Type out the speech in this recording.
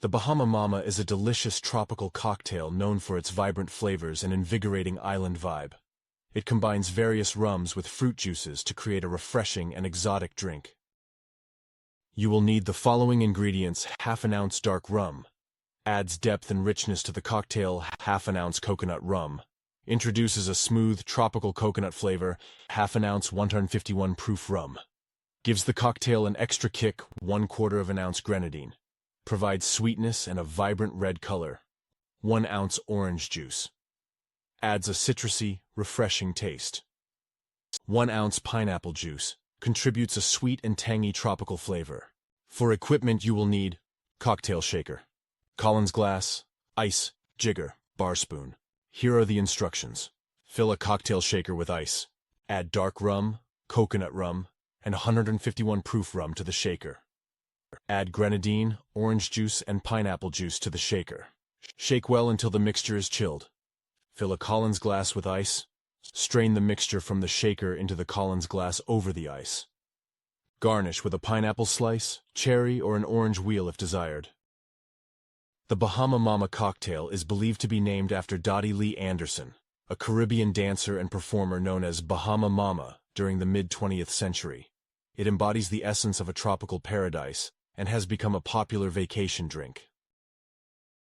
The Bahama Mama is a delicious tropical cocktail known for its vibrant flavors and invigorating island vibe. It combines various rums with fruit juices to create a refreshing and exotic drink. You will need the following ingredients: half an ounce dark rum. Adds depth and richness to the cocktail. Half an ounce coconut rum. Introduces a smooth, tropical coconut flavor. Half an ounce 151 proof rum. Gives the cocktail an extra kick. 1/4 of an ounce grenadine. Provides sweetness and a vibrant red color. 1 ounce orange juice. Adds a citrusy, refreshing taste. 1 ounce pineapple juice. Contributes a sweet and tangy tropical flavor. For equipment you will need cocktail shaker, Collins glass, ice, jigger, bar spoon. Here are the instructions. Fill a cocktail shaker with ice. Add dark rum, coconut rum, and 151 proof rum to the shaker. Add grenadine, orange juice, and pineapple juice to the shaker. Shake well until the mixture is chilled. Fill a Collins glass with ice. Strain the mixture from the shaker into the Collins glass over the ice. Garnish with a pineapple slice, cherry, or an orange wheel if desired. The Bahama Mama cocktail is believed to be named after Dottie Lee Anderson, a Caribbean dancer and performer known as Bahama Mama during the mid-20th century. It embodies the essence of a tropical paradise and has become a popular vacation drink.